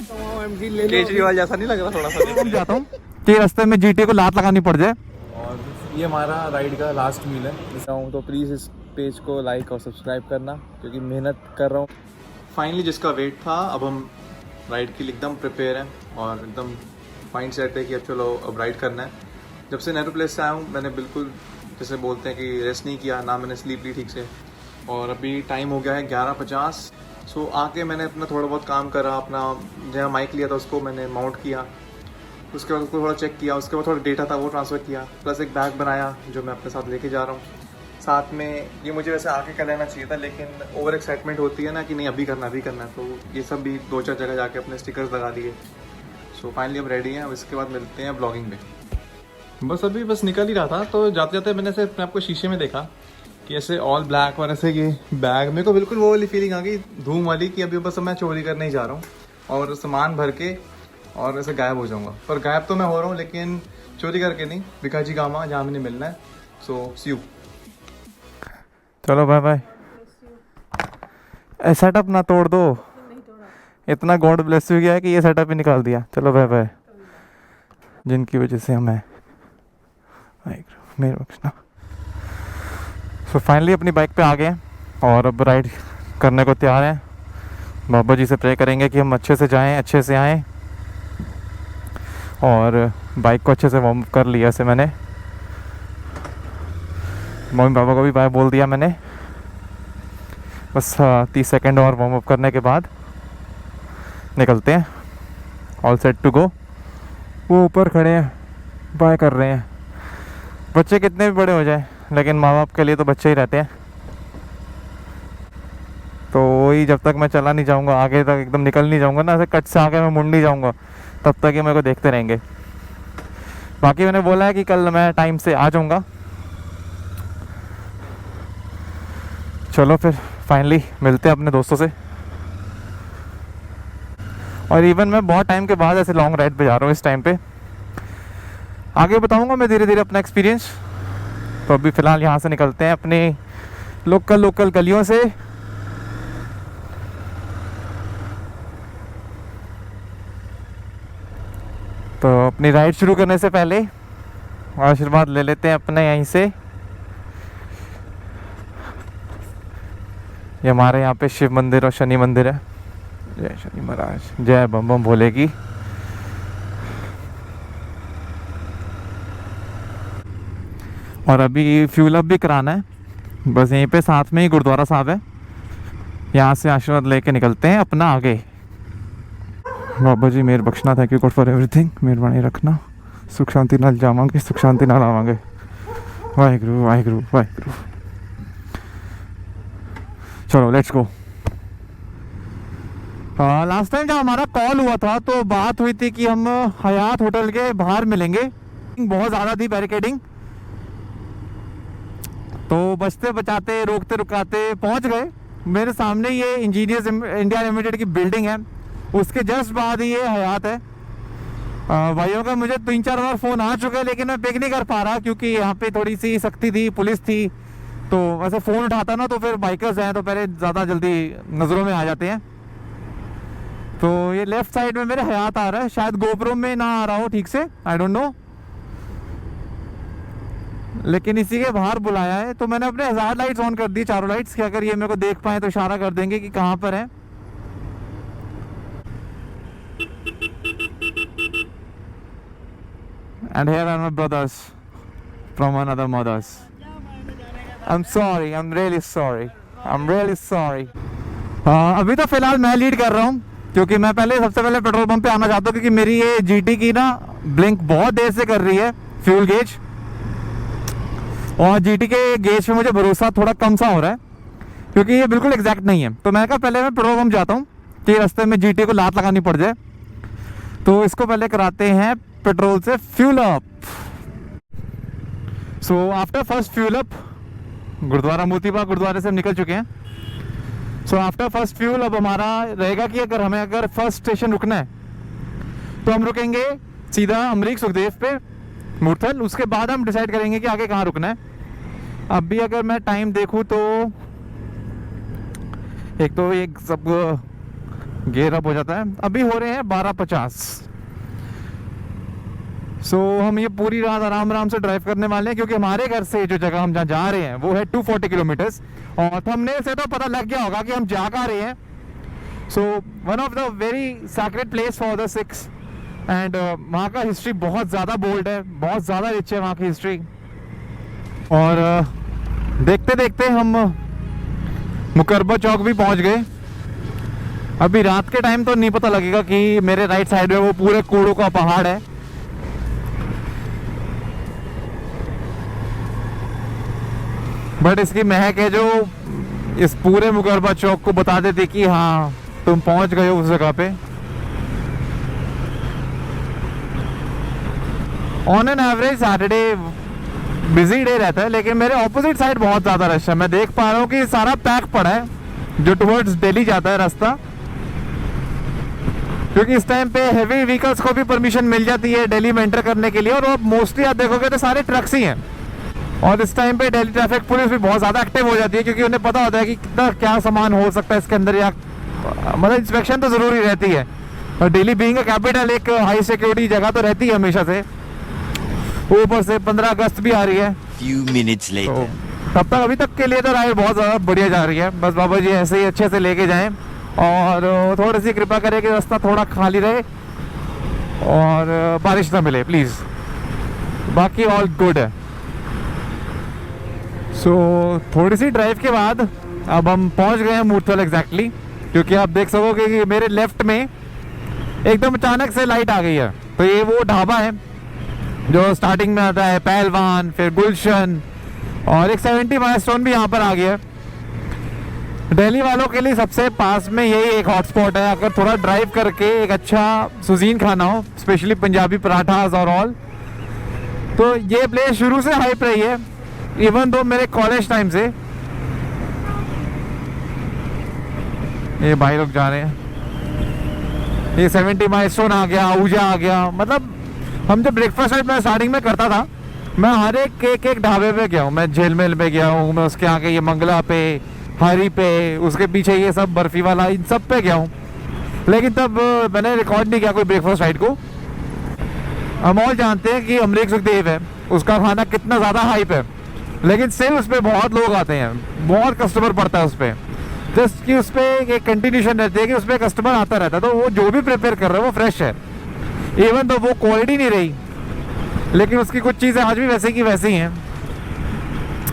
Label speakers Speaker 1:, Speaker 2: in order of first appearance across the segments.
Speaker 1: केजरीवाल जैसा नहीं लग रहा थोड़ा सा?
Speaker 2: मैं जाता हूँ कि रास्ते में जीटी को लात लगानी पड़ जाए।
Speaker 1: और ये हमारा राइड का लास्ट मील है। तो प्लीज़ इस पेज को लाइक और सब्सक्राइब करना, क्योंकि मेहनत कर रहा हूँ। फाइनली जिसका वेट था, अब हम राइड के लिए एकदम प्रिपेयर हैं और एकदम माइंड सेट है कि अब चलो अब राइड करना है। जब से नेहरू प्लेस से आया हूँ मैंने बिल्कुल जैसे बोलते हैं कि रेस्ट नहीं किया, ना मैंने स्लीप ली ठीक से। और अभी टाइम हो गया है 11:50। सो आके मैंने अपना थोड़ा बहुत काम करा, अपना जहाँ माइक लिया था उसको मैंने माउंट किया, उसके बाद उसको थोड़ा चेक किया, उसके बाद थोड़ा डेटा था वो ट्रांसफ़र किया, प्लस एक बैग बनाया जो मैं अपने साथ लेके जा रहा हूँ। साथ में ये मुझे वैसे आके कर लेना चाहिए था, लेकिन ओवर एक्साइटमेंट होती है ना कि नहीं अभी करना है, तो ये सब भी 2-4 जगह जाके अपने स्टिकर्स लगा दिए। सो फाइनली अब रेडी हैं, अब इसके बाद मिलते हैं ब्लॉगिंग में। बस निकल ही रहा था, तो जाते जाते मैंने ऐसे अपने आपको शीशे में देखा कि ऐसे ऑल ब्लैक और ऐसे ये बैग, मेरे को बिल्कुल वो वाली फीलिंग आ गई धूम वाली कि अभी बस मैं चोरी करने ही जा रहा हूँ और सामान भर के और ऐसे गायब हो जाऊँगा। पर गायब तो मैं हो रहा हूँ, लेकिन चोरी करके नहीं, भिखाजी गामा जहाँ मैंने मिलना है। सो सी यू।
Speaker 2: चलो बाय बाय। सेटअप ना तोड़ दो, इतना गॉड ब्लेस यू गया है कि ये सेटअप ही निकाल दिया। चलो बाय बाय। जिनकी वजह से हमें मेरे बख्शना। सो फाइनली अपनी बाइक पे आ गए और अब राइड करने को तैयार हैं। बाबा जी से प्रे करेंगे कि हम अच्छे से जाएं, अच्छे से आएं। और बाइक को अच्छे से वार्म अप कर लिया से मैंने, मम्मी पापा को भी बाय बोल दिया मैंने। बस 30 सेकंड और वार्म अप करने के बाद निकलते हैं। All set to go. वो ऊपर खड़े हैं, बाय कर रहे हैं। बच्चे कितने भी बड़े हो जाए, लेकिन माँ बाप के लिए तो बच्चे ही रहते हैं। तो वही, जब तक मैं चला नहीं जाऊँगा आगे तक, एकदम निकल नहीं जाऊँगा ना, ऐसे कट से आके मैं मुड़ नहीं जाऊँगा, तब तक ये मेरे को देखते रहेंगे। बाकी मैंने बोला है कि कल मैं टाइम से आ जाऊँगा। चलो फिर फाइनली मिलते हैं अपने दोस्तों से। और इवन मैं बहुत टाइम के बाद ऐसे लॉन्ग राइड पे जा रहा हूँ इस टाइम पे। आगे बताऊँगा मैं धीरे धीरे अपना एक्सपीरियंस। तो अभी फ़िलहाल यहाँ से निकलते हैं अपने लोकल गलियों से। तो अपनी राइड शुरू करने से पहले आशीर्वाद ले लेते हैं अपने यहीं से। ये हमारे यहाँ पे शिव मंदिर और शनि मंदिर है। जय शनि महाराज, जय बम बम भोले की। और अभी फ्यूल अप भी कराना है, बस यहीं पे साथ में ही गुरुद्वारा साहब है, यहाँ से आशीर्वाद लेके निकलते हैं अपना आगे। बाबा जी मेहर बख्शना, thank you God for everything. मेहरबानी रखना, सुख शांति नाल जावांगे, सुख शांति नाल आवांगे। वाहिगुरु वाहिगुरु वाहिगुरु। चलो लेट्स गो। लास्ट टाइम जब हमारा कॉल हुआ था तो बात हुई थी कि हम हयात होटल के बाहर मिलेंगे। बहुत ज़्यादा थी बैरिकेडिंग, तो बचते बचाते रोकते रुकाते पहुंच गए। मेरे सामने ये इंजीनियर्स इंडिया लिमिटेड की बिल्डिंग है, उसके जस्ट बाद ये हयात है। भाइयों का मुझे 3-4 बार फ़ोन आ चुका है, लेकिन मैं पिक नहीं कर पा रहा क्योंकि यहाँ पे थोड़ी सी सख्ती थी, पुलिस थी। तो वैसे फ़ोन उठाता ना तो फिर बाइकर्स हैं तो पहले ज़्यादा जल्दी नज़रों में आ जाते हैं। तो ये लेफ़्ट साइड में मेरे हयात आ रहा है, शायद गोप्रो में ना आ रहा हो ठीक से, आई डोंट नो, लेकिन इसी के बाहर बुलाया है। तो मैंने अपने हज़ार लाइट्स ऑन कर दी, चारों लाइट्स, कि अगर ये मेरे को देख पाए तो इशारा कर देंगे कि कहाँ पर है। And here are my brothers from another mothers. I'm sorry, I'm really sorry, I'm really sorry. अभी तो फिलहाल मैं लीड कर रहा हूँ, क्योंकि मैं सबसे पहले पेट्रोल पंप पे आना चाहता हूँ, क्योंकि मेरी ये जीटी की ना ब्लिंक बहुत देर से कर रही है, फ्यूल गेज। और जीटी के गेज पे मुझे भरोसा थोड़ा कम सा हो रहा है, क्योंकि ये बिल्कुल एग्जैक्ट नहीं है। तो मैंने कहा पहले मैं पेट्रोल पंप जाता हूँ कि रास्ते में जीटी को लात लगानी पड़ जाए। तो इसको पहले कराते हैं पेट्रोल से fuel up. So after first fuel up, Gurudwara Motibagh गुरुद्वारे से हम निकल चुके हैं। सो आफ्टर फर्स्ट फ्यूल अब हमारा रहेगा कि अगर फर्स्ट स्टेशन रुकना है तो हम रुकेंगे सीधा अमरीक सुखदेव पे मुरथल। उसके बाद हम डिसाइड करेंगे कि आगे कहाँ रुकना है। अभी अगर मैं टाइम देखूँ तो एक तो एक सब गियर अप हो जाता है। अभी हो रहे हैं 12:50। सो हम ये पूरी रात आराम आराम से ड्राइव करने वाले हैं, क्योंकि हमारे घर से जो जगह हम जहाँ जा रहे हैं वो है 240 किलोमीटर्स, और थंबनेल से तो पता लग गया होगा कि हम जा कहाँ रहे हैं। सो one of the very sacred place for the Sikhs, and वहाँ का हिस्ट्री बहुत ज़्यादा बोल्ड है, बहुत ज़्यादा रिच है वहाँ की हिस्ट्री। और देखते देखते हम मुकरबा चौक भी पहुँच गए। अभी रात के टाइम तो नहीं पता लगेगा कि मेरे राइट साइड में वो पूरे कूड़ों का पहाड़ है, बट इसकी महक है जो इस पूरे मुकरबा चौक को बता देती कि हाँ तुम पहुंच गए हो उस जगह पे। On an average Saturday busy day रहता है, लेकिन मेरे ऑपोजिट साइड बहुत ज़्यादा रश है। मैं देख पा रहा हूँ कि सारा पैक पड़ा है जो टुवर्ड्स दिल्ली जाता है रास्ता, क्योंकि इस टाइम पे हेवी व्हीकल्स को भी परमिशन मिल जाती है दिल्ली में एंटर करने के लिए, और अब मोस्टली आप देखोगे तो सारे ट्रक्स ही हैं। और इस टाइम पे दिल्ली ट्रैफिक पुलिस भी बहुत ज़्यादा एक्टिव हो जाती है, क्योंकि उन्हें पता होता है कि कितना क्या सामान हो सकता है इसके अंदर, या मतलब इंस्पेक्शन तो ज़रूरी रहती है। और दिल्ली बीइंग अ कैपिटल एक हाई सिक्योरिटी जगह तो रहती है हमेशा से। ऊपर से 15 अगस्त भी आ रही है।
Speaker 3: Few minutes later.
Speaker 2: तो तब तक अभी तक के लिए तो राइड बहुत ज़्यादा बढ़िया जा रही है। बस बाबा जी ऐसे ही अच्छे से लेके जाएं, और थोड़ी सी कृपा करें कि रास्ता थोड़ा खाली रहे और बारिश ना मिले प्लीज़, बाकी ऑल गुड है। सो थोड़ी सी ड्राइव के बाद अब हम पहुंच गए हैं मूर्थल एग्जैक्टली, क्योंकि आप देख सकोगे कि मेरे लेफ्ट में एकदम अचानक से लाइट आ गई है। तो ये वो ढाबा है जो स्टार्टिंग में आता है, पहलवान, फिर गुलशन, और एक 70 माइलस्टोन भी यहाँ पर आ गया है। दिल्ली वालों के लिए सबसे पास में यही एक हॉटस्पॉट है। अगर थोड़ा ड्राइव करके एक अच्छा सुजीन खाना हो, स्पेशली पंजाबी पराठास और ऑल, तो ये प्लेस शुरू से हाइप रही है, इवन दो मेरे कॉलेज टाइम से। ये भाई लोग जा रहे हैं, ये 70 माइलस्टोन आ गया, आहूजा आ गया। मतलब हम जब ब्रेकफास्ट मैं स्टार्टिंग में करता था, मैं हर एक ढाबे पे गया हूँ। मैं झेलमेल पे गया हूँ, मैं उसके आगे ये मंगला पे, हरी पे, उसके पीछे ये सब बर्फी वाला, इन सब पे गया हूँ। लेकिन तब मैंने रिकॉर्ड नहीं किया कोई ब्रेकफास्ट राइड को। हम ऑल जानते हैं कि अमरीक सुखदेव है, उसका खाना कितना ज़्यादा हाइप है, लेकिन स्टिल उस पर बहुत लोग आते हैं, बहुत कस्टमर पड़ता है उस पर। जस्ट कि उस पर एक कंटिन्यूशन रहती है कि उस पर कस्टमर आता रहता है, तो वो जो भी प्रिपेयर कर रहा है वो फ्रेश है। इवन तो वो क्वालिटी नहीं रही, लेकिन उसकी कुछ चीज़ें आज भी वैसे की वैसी हैं।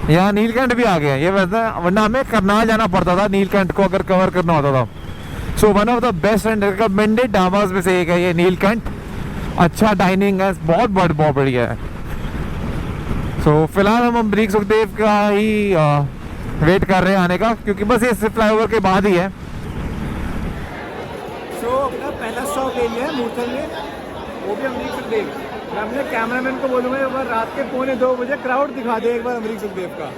Speaker 2: यहाँ नीलकंठ भी आ गया, ये वैसा, वरना हमें करनाल जाना पड़ता था नीलकंठ को अगर कवर करना होता था। So one of the best and recommended dhabas में से एक है ये नीलकंठ। अच्छा डाइनिंग है, बहुत बढ़िया है। सो फिलहाल हम अमरीक सुखदेव का ही वेट कर रहे हैं आने का, क्योंकि बस ये फ्लाईओवर के बाद ही है।
Speaker 1: सो अपना पहला स्टॉप ले लिया है मूर्थल में, वो भी अमरीक सुखदेव। मैं अपने कैमरामैन को बोलूँगा एक बार रात के 1:45 बजे क्राउड दिखा दे एक बार अमरीक सुखदेव का,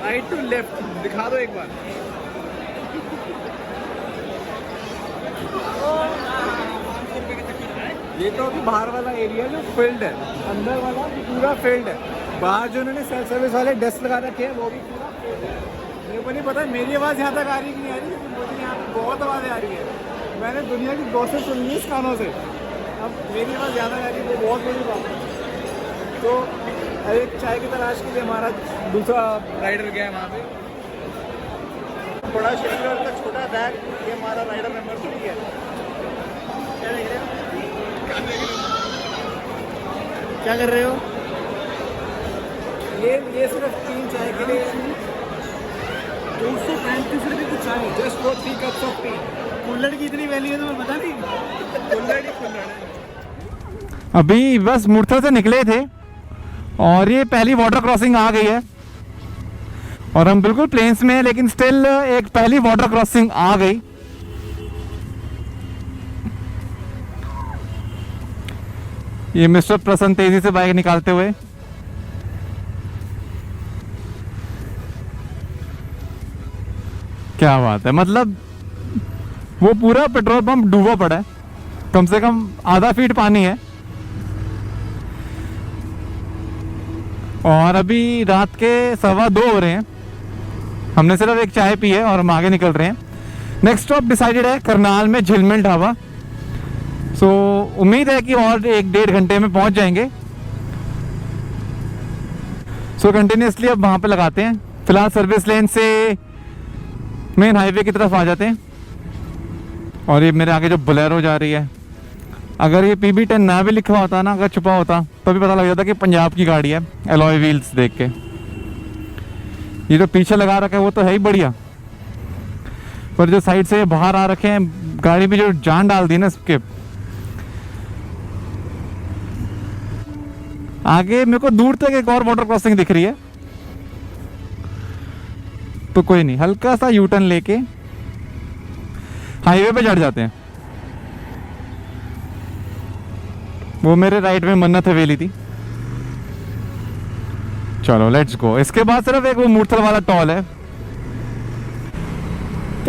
Speaker 1: राइट टू लेफ्ट दिखा दो एक बार। ये तो अभी बाहर वाला एरिया जो फील्ड है, अंदर वाला पूरा फील्ड है। बाहर जो उन्होंने सेल्फ सर्विस वाले डेस्क लगा रखे हैं वो भी पूरा फील्ड है। मेरे को नहीं पता मेरी आवाज़ यहाँ तक आ रही है कि नहीं आ रही, लेकिन मुझे यहाँ पर बहुत आवाज़ें आ रही है। मैंने दुनिया की गॉसिप सुनी है इस कानों से, अब मेरी आवाज़ ज़्यादा आ रही है, वो बहुत बड़ी बात है। तो एक चाय की तलाश के लिए हमारा दूसरा राइडर गया है वहाँ पे। बड़ा शेल्टर का छोटा बैग, ये हमारा राइडर नंबर 3 है। क्या देख रहे हो? क्या कर रहे हो? ये सिर्फ 3 चाय के लिए 235 रुपये की चाय, just for 3 cups of T. कुल्हड़ की इतनी वैल्यू है तो मैं पता नहीं, कुल्हड़ ही कुल्हड़ है।
Speaker 2: अभी बस मूर्थल से निकले थे और ये पहली वाटर क्रॉसिंग आ गई है, और हम बिल्कुल प्लेन्स में हैं, लेकिन स्टिल एक पहली वाटर क्रॉसिंग आ गई। ये मिस्टर प्रसन्न तेजी से बाइक निकालते हुए। क्या बात है, मतलब वो पूरा पेट्रोल पंप डूबा पड़ा है, कम से कम आधा फीट पानी है। और अभी रात के 2:15 हो रहे हैं, हमने सिर्फ एक चाय पी है और हम आगे निकल रहे हैं। नेक्स्ट स्टॉप डिसाइडेड है करनाल में झिलमिल ढाबा। सो उम्मीद है कि और 1-1.5 घंटे में पहुंच जाएंगे। सो कंटिन्यूसली अब वहाँ पे लगाते हैं। फिलहाल सर्विस लेन से मेन हाईवे की तरफ आ जाते हैं। और ये मेरे आगे जो बोलेरो जा रही है, अगर ये PB10 ना भी लिखा होता ना, अगर छुपा होता तो भी पता लग जाता कि पंजाब की गाड़ी है एलॉय व्हील्स देख के। ये जो पीछे लगा रखा है वो तो है ही बढ़िया, पर जो साइड से बाहर आ रखे हैं गाड़ी में जो जान डाल दी ना इसके। आगे मेरे को दूर तक एक और वाटर क्रॉसिंग दिख रही है, तो कोई नहीं, हल्का सा यू टर्न लेके हाईवे पे चढ़ जाते हैं। वो मेरे राइट में मन्नत हवेली थी। चलो लेट्स गो। इसके बाद सिर्फ एक वो मूर्थल वाला टॉल है।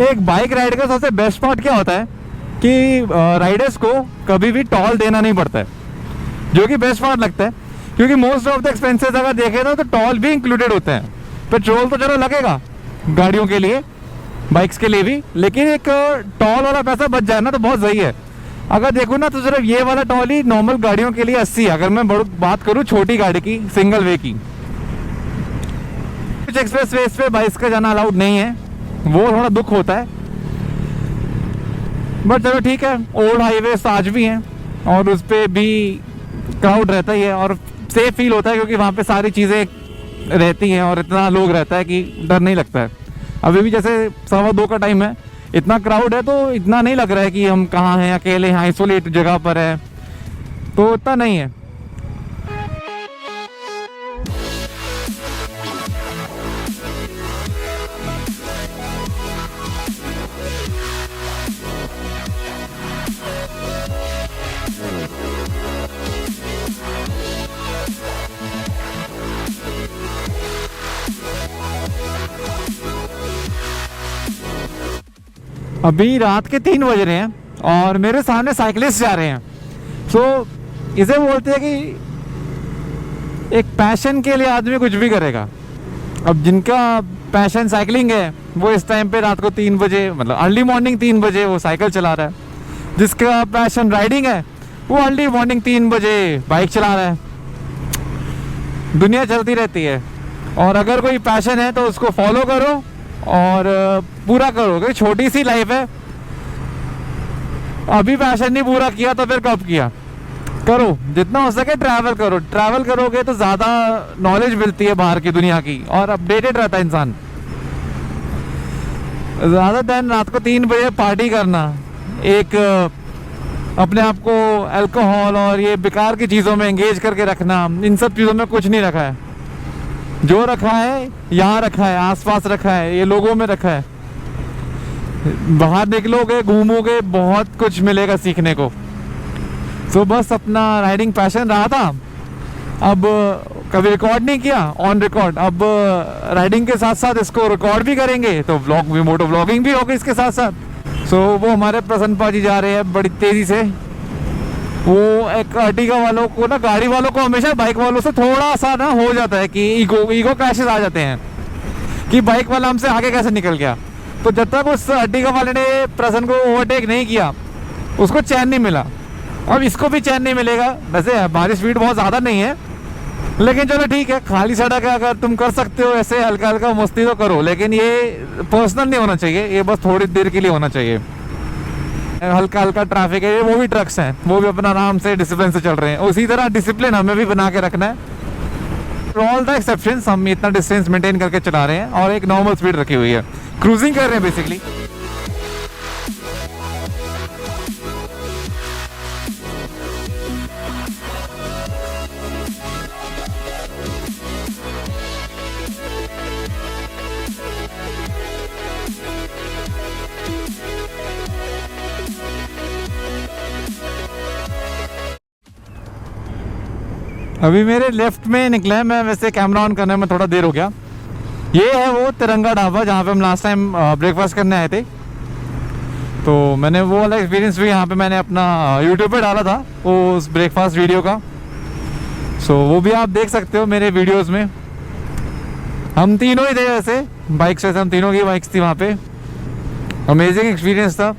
Speaker 2: एक बाइक राइड का सबसे बेस्ट पार्ट क्या होता है कि राइडर्स को कभी भी टॉल देना नहीं पड़ता है, जो कि बेस्ट पार्ट लगता है, क्योंकि मोस्ट ऑफ द एक्सपेंसेस अगर देखे तो टॉल भी इंक्लूडेड होते हैं। पेट्रोल तो चलो लगेगा गाड़ियों के लिए, बाइक्स के लिए भी, लेकिन एक टॉल वाला पैसा बच जाए ना तो बहुत सही है। अगर देखो ना तो सिर्फ ये वाला टॉल ही नॉर्मल गाड़ियों के लिए 80 है। अगर मैं बात करूँ छोटी गाड़ी की, सिंगल वे की, कुछ एक्सप्रेस वे पे बाइक्स का जाना अलाउड नहीं है, वो थोड़ा दुख होता है। बट चलो ठीक है, ओल्ड हाईवे आज भी हैं और उस पर भी क्राउड रहता ही है और सेफ फील होता है, क्योंकि वहाँ पे सारी चीज़ें रहती हैं और इतना लोग रहता है कि डर नहीं लगता है। अभी भी जैसे 2:15 का टाइम है, इतना क्राउड है तो इतना नहीं लग रहा है कि हम कहाँ हैं, अकेले हैं, आइसोलेट जगह पर है, तो इतना नहीं है। अभी रात के 3 बज रहे हैं और मेरे सामने साइकिलिस्ट जा रहे हैं। सो इसे बोलते हैं कि एक पैशन के लिए आदमी कुछ भी करेगा। अब जिनका पैशन साइकिलिंग है वो इस टाइम पे रात को 3 बजे, मतलब अर्ली मॉर्निंग 3 बजे वो साइकिल चला रहा है। जिसका पैशन राइडिंग है वो अर्ली मॉर्निंग 3 बजे बाइक चला रहा है। दुनिया चलती रहती है और अगर कोई पैशन है तो उसको फॉलो करो और पूरा करो, क्योंकि छोटी सी लाइफ है। अभी पैशन नहीं पूरा किया तो फिर कब किया? करो, जितना हो सके ट्रैवल करो। ट्रैवल करोगे तो ज़्यादा नॉलेज मिलती है बाहर की दुनिया की और अपडेटेड रहता है इंसान। ज़्यादा टाइम रात को 3 बजे पार्टी करना, एक अपने आप को अल्कोहल और ये बेकार की चीज़ों में एंगेज करके रखना, इन सब चीज़ों में कुछ नहीं रखा है। जो रखा है यहाँ रखा है, आसपास रखा है, ये लोगों में रखा है। बाहर निकलोगे, घूमोगे, बहुत कुछ मिलेगा सीखने को। तो बस अपना राइडिंग पैशन रहा था, अब कभी रिकॉर्ड नहीं किया ऑन रिकॉर्ड, अब राइडिंग के साथ साथ इसको रिकॉर्ड भी करेंगे तो व्लॉग भी, मोटो व्लॉगिंग भी होगी इसके साथ साथ। सो वो हमारे प्रसन्न पाजी जा रहे हैं बड़ी तेज़ी से। वो एक अर्टिगा वालों को ना, गाड़ी वालों को हमेशा बाइक वालों से थोड़ा सा ना हो जाता है कि ईगो क्लैशेस आ जाते हैं कि बाइक वाला हमसे आगे कैसे निकल गया। तो जब तक उस अर्टिगा वाले ने प्रसन्न को ओवरटेक नहीं किया उसको चैन नहीं मिला। अब इसको भी चैन नहीं मिलेगा। वैसे हमारी स्पीड बहुत ज़्यादा नहीं है, लेकिन चलो ठीक है, खाली सड़क है, अगर तुम कर सकते हो ऐसे हल्का हल्का मस्ती तो करो, लेकिन ये पर्सनल नहीं होना चाहिए, ये बस थोड़ी देर के लिए होना चाहिए। हल्का हल्का ट्रैफिक है, वो भी ट्रक्स हैं, वो भी अपना आराम से डिसिप्लिन से चल रहे हैं। उसी तरह डिसिप्लिन हमें भी बना के रखना है। ऑल द एक्सेप्शंस हम इतना डिस्टेंस मेंटेन करके चला रहे हैं और एक नॉर्मल स्पीड रखी हुई है, क्रूजिंग कर रहे हैं बेसिकली। अभी मेरे लेफ्ट में निकला है, मैं वैसे कैमरा ऑन करने में थोड़ा देर हो गया। ये है वो तिरंगा ढाबा जहाँ पे हम लास्ट टाइम ब्रेकफास्ट करने आए थे। तो मैंने वो वाला एक्सपीरियंस भी यहाँ पे मैंने अपना यूट्यूब पे डाला था उस ब्रेकफास्ट वीडियो का। सो वो भी आप देख सकते हो मेरे वीडियोस में। हम तीनों ही थे वैसे, बाइक्स वैसे हम तीनों की बाइक्स थी वहाँ पे। अमेजिंग एक्सपीरियंस था।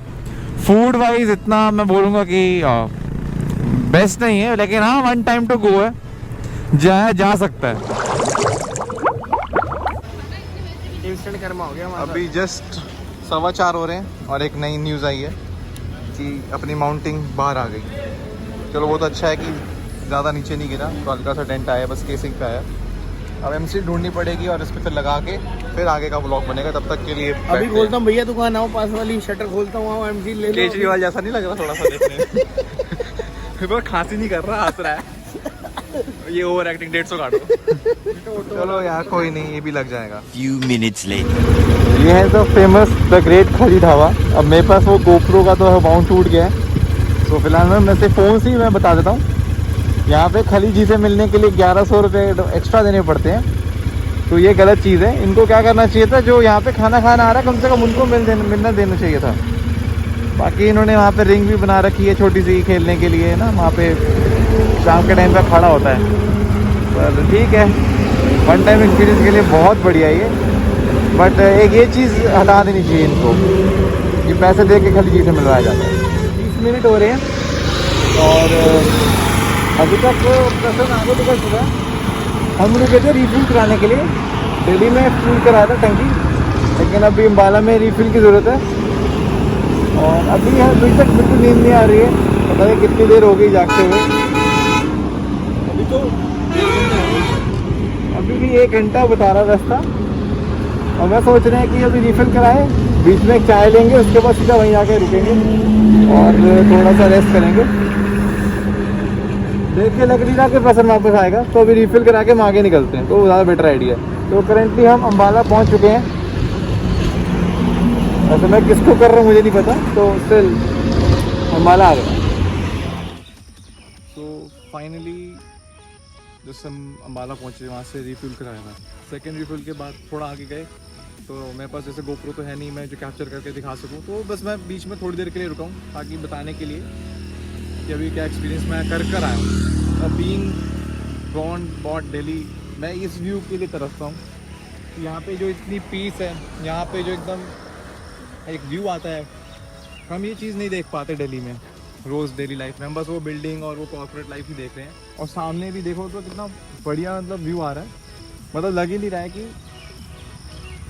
Speaker 2: फूड वाइज इतना मैं बोलूँगा कि बेस्ट नहीं है, लेकिन हाँ वन टाइम टू गो है, जा सकता है।
Speaker 3: इंस्टेंट कर्मा हो गया हमारा।
Speaker 1: अभी जस्ट 4:15 हो रहे हैं और एक नई न्यूज़ आई है कि अपनी माउंटिंग बाहर आ गई। चलो वो तो अच्छा है कि ज़्यादा नीचे नहीं गिरा, तो हल्का सा डेंट आया, बस केसिंग पे आया। अब एमसी ढूंढनी पड़ेगी और इस पर फिर लगा के फिर आगे का ब्लॉग बनेगा। तब तक के लिए
Speaker 3: अभी खोलता हूँ भैया दुकान, आओ पास वाली शटर खोलता हूँ, एमसी ले लो।
Speaker 1: केजरीवाल जैसा नहीं लग रहा थोड़ा सा देखने में? खांसी नहीं कर रहा, हंस रहा है। ये ओवर एक्टिंग 150 काटो। चलो यार कोई नहीं, ये भी लग जाएगा।
Speaker 4: Few minutes later.
Speaker 1: ये है तो फेमस द ग्रेट खली ढाबा। अब मेरे पास वो गोप्रो का तो माउंट टूट गया है, तो फिलहाल मैं से फ़ोन से ही मैं बता देता हूँ। यहाँ पे खली जी से मिलने के लिए 1100 रुपये एक्स्ट्रा देने पड़ते हैं, तो ये गलत चीज़ है। इनको क्या करना चाहिए था, जो यहाँ पे खाना आ रहा है कम से कम उनको मिलना देना चाहिए था। बाकी इन्होंने वहाँ पे रिंग भी बना रखी है छोटी सी खेलने के लिए ना, वहाँ पे शाम के टाइम पे खड़ा होता है। पर ठीक है, वन टाइम एक्सपीरियंस के लिए बहुत बढ़िया ये। बट एक ये चीज़ हटा देनी चाहिए इनको, ये पैसे दे के खली जी से मिलवाया जाता है। 20 मिनट हो रहे हैं और अभी तक पर्सन आगे निकल चुका है। हम लोग गए थे रिफिल कराने के लिए, दिल्ली में फुल कराया था टंकी, लेकिन अभी अम्बाला में रिफिल की ज़रूरत है। और अभी तक बिल्कुल नींद नहीं आ रही है, पता नहीं कितनी देर हो गई जागते हुए। अभी भी 1 घंटा बता रहा रास्ता, और मैं सोच रहे हैं कि अभी रिफिल कराएं, बीच में एक चाय लेंगे, उसके बाद सीधा वहीं आके रुकेंगे और थोड़ा सा रेस्ट करेंगे। देखिए लग नहीं रहा कि पर्सन वापस आएगा, तो अभी रिफिल करा के हम आगे निकलते हैं, तो ज़्यादा बेटर आइडिया है। तो करेंटली हम अम्बाला पहुंच चुके हैं। वैसे मैं किसको कर रहा हूँ मुझे नहीं पता, तो स्टिल अम्बाला आ गए। तो फाइनली जैसे हम अम्बाला पहुँचे, वहाँ से रिफिल कराया था। सेकेंड रिफिल के बाद थोड़ा आगे गए, तो मेरे पास जैसे गोप्रो तो है नहीं मैं जो कैप्चर करके दिखा सकूँ, तो बस मैं बीच में थोड़ी देर के लिए रुका हूँ ताकि बताने के लिए कि अभी क्या एक्सपीरियंस मैं कर आया हूँ। अब बीइंग बॉट दिल्ली, मैं इस व्यू के लिए तरसता हूँ। यहाँ पे जो इतनी पीस है, यहाँ पे जो एकदम एक व्यू आता है, हम ये चीज़ नहीं देख पाते दिल्ली में रोज़ डेली लाइफ में। हम बस वो बिल्डिंग और वो कॉर्पोरेट लाइफ ही देख रहे हैं। और सामने भी देखो तो कितना बढ़िया मतलब व्यू आ रहा है, मतलब लग ही नहीं रहा है कि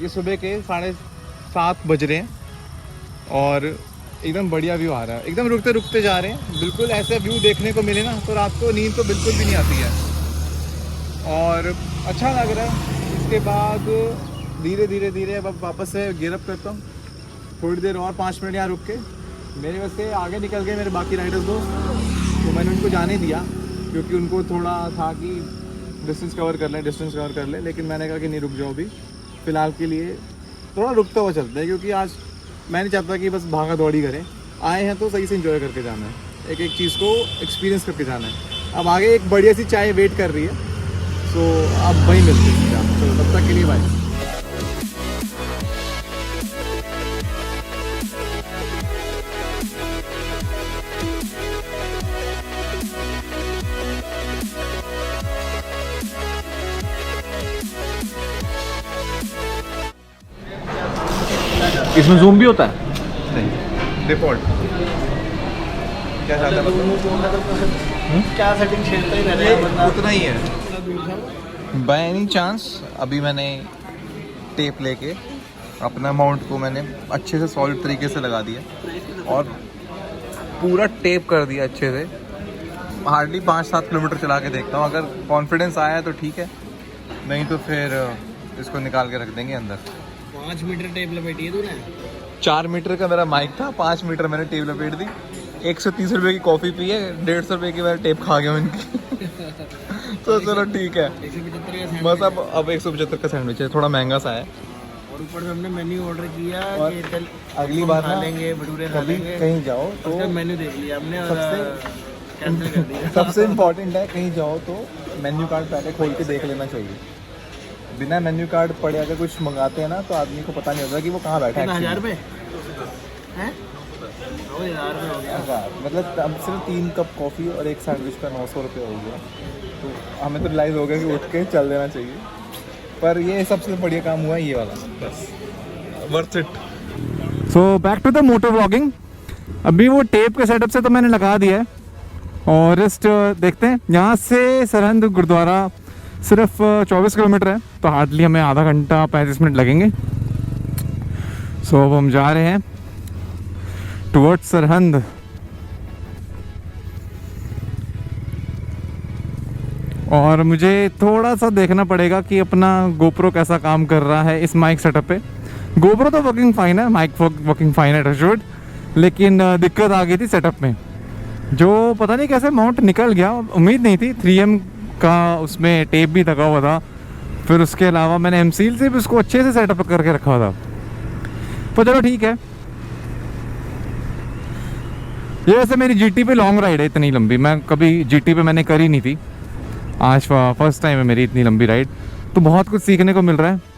Speaker 1: ये सुबह के 7:30 बज रहे हैं और एकदम बढ़िया व्यू आ रहा है। एकदम रुकते रुकते जा रहे हैं, बिल्कुल ऐसे व्यू देखने को मिले ना तो रात को नींद तो बिल्कुल भी नहीं आती है और अच्छा लग रहा है। इसके बाद धीरे अब वापस से गिरअप करता हूँ, थोड़ी देर और 5 मिनट यहाँ रुक के। मेरे वैसे आगे निकल गए मेरे बाकी राइडर्स दोस्त, तो मैंने उनको जाने दिया क्योंकि उनको थोड़ा था कि डिस्टेंस कवर कर लें, लेकिन मैंने कहा कि नहीं रुक जाओ, अभी फ़िलहाल के लिए थोड़ा रुकता हुआ चलते हैं, क्योंकि आज मैं नहीं चाहता कि बस भागा दौड़ी करें। आए हैं तो सही से एंजॉय करके जाना है, एक चीज़ को एक्सपीरियंस करके जाना है। अब आगे एक बढ़िया सी चाय वेट कर रही है, तो अब वहीं मिलते हैं। चलो तब तक के लिए बाय। इसमें जूम भी होता है? नहीं, डिफॉल्ट। क्या चाहता है
Speaker 3: क्या सेटिंग छेड़ता ही रहता है बंदा,
Speaker 1: उतना ही है। बाय एनी चांस अभी मैंने टेप लेके अपना माउंट को मैंने अच्छे से सॉलिड तरीके से लगा दिया और पूरा टेप कर दिया अच्छे से। हार्डली 5-7 किलोमीटर चला के देखता हूँ, अगर कॉन्फिडेंस आया तो ठीक है, नहीं तो फिर इसको निकाल के रख देंगे अंदर।
Speaker 3: 5 मीटर टेप लपेटी है तूने?
Speaker 1: 4 मीटर का मेरा माइक था, 5 मीटर मैंने टेप लपेट दी। 130 रुपये की कॉफ़ी पी है, 150 रुपये की मैं टेप खा गया हूँ इनकी। तो चलो ठीक है,
Speaker 3: 175
Speaker 1: बस अब 175 का सैंडविच है, थोड़ा महंगा सा है।
Speaker 3: और ऊपर से हमने मेन्यू ऑर्डर किया
Speaker 1: और
Speaker 3: कि चल
Speaker 1: अगली बार
Speaker 3: खा
Speaker 1: ना
Speaker 3: लेंगे, भटूरे खा
Speaker 1: कभी
Speaker 3: लेंगे।
Speaker 1: कहीं जाओ तो
Speaker 3: उसका मेन्यू देख लिया हमने और कैंसिल कर दिया।
Speaker 1: सबसे इम्पोर्टेंट है, कहीं जाओ तो मेन्यू कार्ड पहले खोल के देख लेना चाहिए। बिना मेन्यू कार्ड पढ़े अगर कुछ मंगाते हैं ना तो आदमी को पता नहीं होता कि वो कहाँ बैठा है।
Speaker 3: 1000 रुपये हैं? 1000 रुपये हो गया।
Speaker 1: मतलब अब सिर्फ 3 कप कॉफ़ी और एक सैंडविच का 900 रुपये हो गया, तो हमें तो रियलाइज़ हो गया कि उठ के चल देना चाहिए। पर ये सबसे बढ़िया काम हुआ ये वाला, बस worth it.
Speaker 2: So back to the motor vlogging. अभी वो टेप के सेटअप से तो मैंने लगा दिया है और रेस्ट देखते हैं। यहाँ से सरहंद गुरुद्वारा सिर्फ 24 किलोमीटर है, तो हार्डली हमें आधा घंटा 35 मिनट लगेंगे। सो अब हम जा रहे हैं टुवर्ड्स सरहंद। और मुझे थोड़ा सा देखना पड़ेगा कि अपना गोप्रो कैसा काम कर रहा है इस माइक सेटअप पे। गोप्रो तो वर्किंग फाइन है, माइक वर्किंग फाइन है टचवुड, लेकिन दिक्कत आ गई थी सेटअप में, जो पता नहीं कैसे माउंट निकल गया। उम्मीद नहीं थी। 3M का उसमें टेप भी लगा हुआ था, फिर उसके अलावा मैंने एमसील से भी उसको अच्छे से सेटअप करके रखा हुआ था। तो चलो ठीक है। ये वैसे मेरी जीटी पे लॉन्ग राइड है, इतनी लंबी मैं कभी जीटी पे मैंने करी नहीं थी, आज फर्स्ट टाइम है मेरी इतनी लंबी राइड। तो बहुत कुछ सीखने को मिल रहा है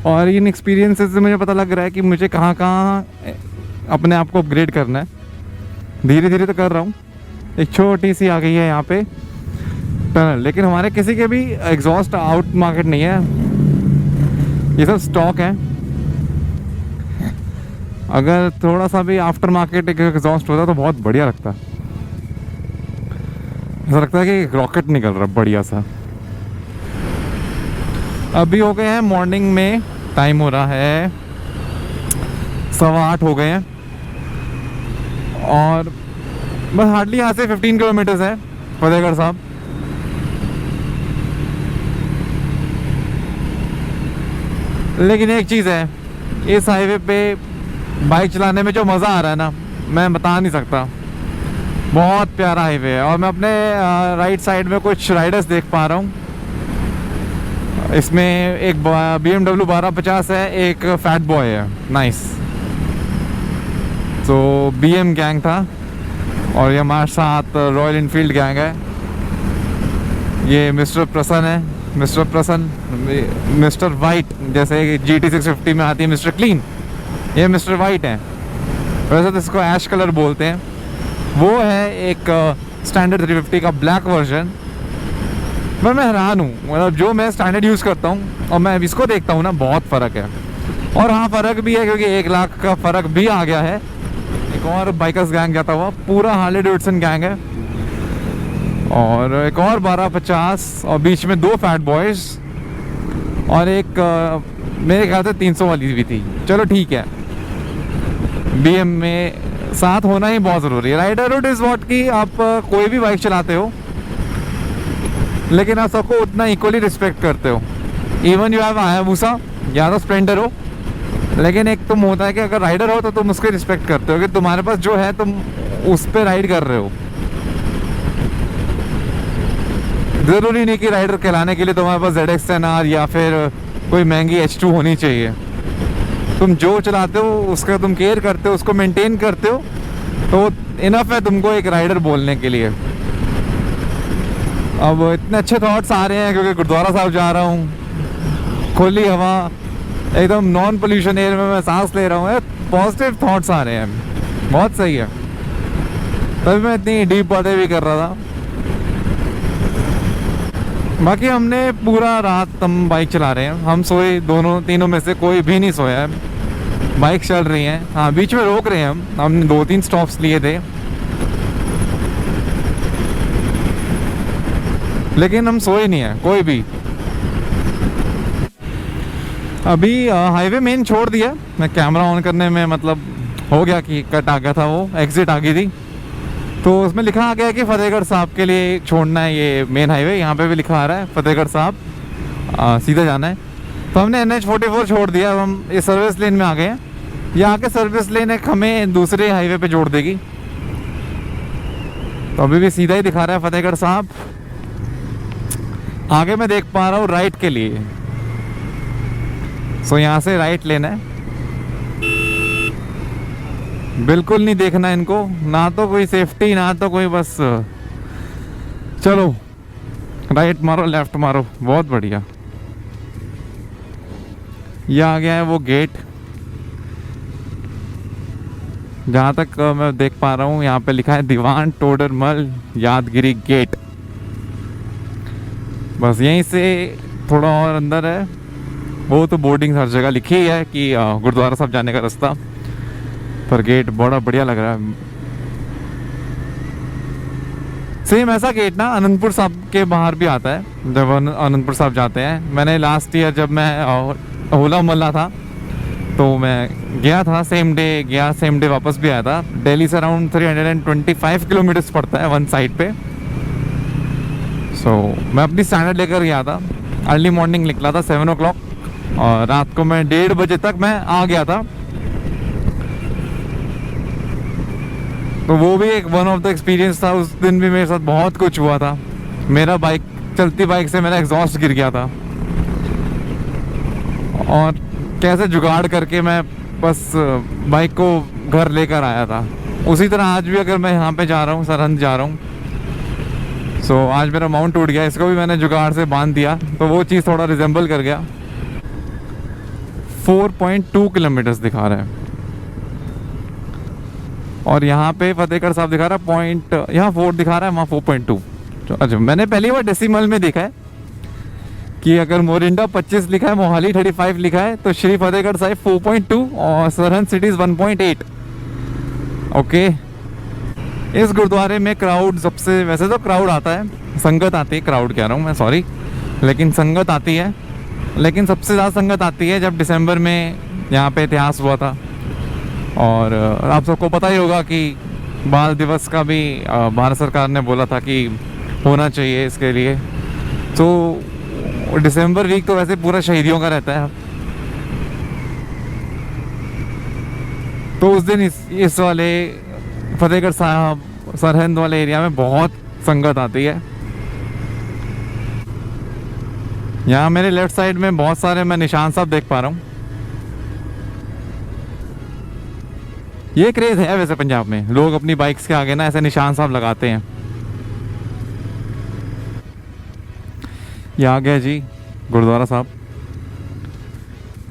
Speaker 2: और इन एक्सपीरियंसेस से मुझे पता लग रहा है कि मुझे कहाँ कहाँ अपने आप को अपग्रेड करना है। धीरे धीरे तो कर रहा हूँ। एक छोटी सी आ गई है यहाँ पे टनल, लेकिन हमारे किसी के भी एग्जॉस्ट आउट मार्केट नहीं है, ये सब स्टॉक है। अगर थोड़ा सा भी आफ्टर मार्केट एक एग्जॉस्ट होता तो बहुत बढ़िया लगता। ऐसा लगता है कि रॉकेट निकल रहा बढ़िया सा। अभी हो गए हैं मॉर्निंग में, टाइम हो रहा है 7:15 हो गए हैं और बस हार्डली यहाँ से 15 किलोमीटर्स है फतेहगढ़ साहब। लेकिन एक चीज़ है, इस हाईवे पे बाइक चलाने में जो मज़ा आ रहा है ना, मैं बता नहीं सकता। बहुत प्यारा हाईवे है और मैं अपने राइट साइड में कुछ राइडर्स देख पा रहा हूँ। इसमें एक BMW 1250 है, एक फैट बॉय है, नाइस। तो BM गैंग था और ये हमारे साथ रॉयल इनफील्ड गैंग है। ये मिस्टर प्रसन्न है, मिस्टर प्रसन्न, मिस्टर वाइट, जैसे GT 650 में आती है मिस्टर क्लीन, ये मिस्टर वाइट है। वैसे तो इसको ऐश कलर बोलते हैं। वो है एक स्टैंडर्ड 350 का ब्लैक वर्जन। मैं हैरान हूँ, मतलब जो मैं स्टैंडर्ड यूज़ करता हूँ और मैं इसको देखता हूँ ना, बहुत फ़र्क है। और हाँ, फ़र्क भी है क्योंकि 1 लाख का फ़र्क भी आ गया है। एक और बाइकर्स गैंग जाता हुआ, पूरा हार्ले डेविडसन गैंग है और एक और 1250 और बीच में 2 फैट बॉयज़ और एक मेरे ख्याल से 300 वाली भी थी। चलो ठीक है, BM में साथ होना ही बहुत ज़रूरी है। राइडरहुड इज़ व्हाट कि आप कोई भी बाइक चलाते हो लेकिन आप सबको उतना इक्वली रिस्पेक्ट करते हो। इवन यू हैव हायाबुसा या तो स्प्लेंडर हो, लेकिन एक तुम होता है कि अगर राइडर हो तो तुम उसको रिस्पेक्ट करते हो कि तुम्हारे पास जो है तुम उस पर राइड कर रहे हो। ज़रूरी नहीं कि राइडर कहलाने के लिए तुम्हारे पास ZX-10R या फिर कोई महंगी H2 होनी चाहिए। तुम जो चलाते हो उसका तुम केयर करते हो, उसको मेंटेन करते हो, तो इनफ है तुमको एक राइडर बोलने के लिए। अब इतने अच्छे थॉट्स आ रहे हैं क्योंकि गुरुद्वारा साहब जा रहा हूँ, खुली हवा, एकदम नॉन पोल्यूशन एयर में मैं सांस ले रहा हूँ। पॉजिटिव थॉट्स आ रहे हैं, बहुत सही है। तभी मैं इतनी डीप बातें भी कर रहा था। बाकी हमने पूरा रात हम बाइक चला रहे हैं। हम सोए तीनों में से कोई भी नहीं सोया है, बाइक चल रही है। हाँ, बीच में रोक रहे हैं हमने 2-3 स्टॉप्स लिए थे, लेकिन हम सोए नहीं है कोई भी। अभी हाईवे मेन छोड़ दिया मैं, कैमरा ऑन करने में मतलब हो गया कि कट आ गया था, वो एग्जिट आ गई थी। तो उसमें लिखा आ गया है कि फतेहगढ़ साहब के लिए छोड़ना है ये मेन हाईवे। यहाँ पे भी लिखा आ रहा है फतेहगढ़ साहब सीधा जाना है। तो हमने NH44 छोड़ दिया। अब हम इस सर्विस लेन में आ गए हैं। यहाँ के सर्विस लेन एक हमें दूसरे हाईवे पे जोड़ देगी। तो अभी भी सीधा ही दिखा रहा है फतेहगढ़ साहब। आगे मैं देख पा रहा हूँ राइट के लिए, सो यहाँ से राइट लेना है। बिल्कुल नहीं देखना इनको, ना तो कोई सेफ्टी ना तो कोई, बस चलो राइट मारो लेफ्ट मारो, बहुत बढ़िया। ये आ गया है वो गेट, जहाँ तक मैं देख पा रहा हूँ यहाँ पे लिखा है दीवान टोडरमल यादगिरी गेट। बस यहीं से थोड़ा और अंदर है वो तो बोर्डिंग हर जगह लिखी ही है कि गुरुद्वारा साहब जाने का रास्ता, पर गेट बड़ा बढ़िया लग रहा है। सेम ऐसा गेट ना अनंतपुर साहब के बाहर भी आता है जब अनंतपुर साहब जाते हैं। मैंने लास्ट ईयर जब मैं होला मोहल्ला था तो मैं गया था, सेम डे गया, सेम डे वापस भी आया था। दिल्ली से अराउंड 325 किलोमीटर्स पड़ता है वन साइड पे। सो मैं अपनी स्टैंडर्ड लेकर गया था, अर्ली मॉर्निंग निकला था 7 o'clock और रात को मैं 1:30 बजे तक मैं आ गया था। तो वो भी एक वन ऑफ द एक्सपीरियंस था। उस दिन भी मेरे साथ बहुत कुछ हुआ था। मेरा चलती बाइक से मेरा एग्जॉस्ट गिर गया था और कैसे जुगाड़ करके मैं बस बाइक को घर लेकर आया था। उसी तरह आज भी अगर मैं यहाँ पे जा रहा हूँ, सरहंद जा रहा हूँ, सो आज मेरा माउंट टूट गया, इसको भी मैंने जुगाड़ से बांध दिया, तो वो चीज़ थोड़ा रिजेंबल कर गया। 4.2 किलोमीटर्स दिखा रहा है और यहाँ पे फतेहगढ़ साहब दिखा रहा है पॉइंट, यहाँ 4 दिखा रहा है, वहाँ 4.2। अच्छा, मैंने पहली बार डेसिमल में देखा है कि अगर मोरिंडा 25 लिखा है, मोहाली 35 लिखा है, तो श्री फतेहगढ़ साहिब 4.2 और सरहंद सिटीज 1.8। ओके, इस गुरुद्वारे में क्राउड सबसे, वैसे तो क्राउड आता है, संगत आती है, क्राउड कह रहा हूँ मैं, सॉरी, लेकिन संगत आती है, लेकिन सबसे ज़्यादा संगत आती है जब दिसंबर में यहाँ पे इतिहास हुआ था। और आप सबको पता ही होगा कि बाल दिवस का भी भारत सरकार ने बोला था कि होना चाहिए इसके लिए। तो दिसंबर वीक तो वैसे पूरा शहीदियों का रहता है, तो उस दिन इस वाले फतेहगढ़ साहब सरहंद वाले एरिया में बहुत संगत आती है। यहाँ मेरे लेफ्ट साइड में बहुत सारे मैं निशान साहब देख पा रहा हूँ। ये क्रेज है वैसे पंजाब में, लोग अपनी बाइक्स के आगे ना ऐसे निशान साहब लगाते हैं। ये आ गया जी गुरुद्वारा साहब।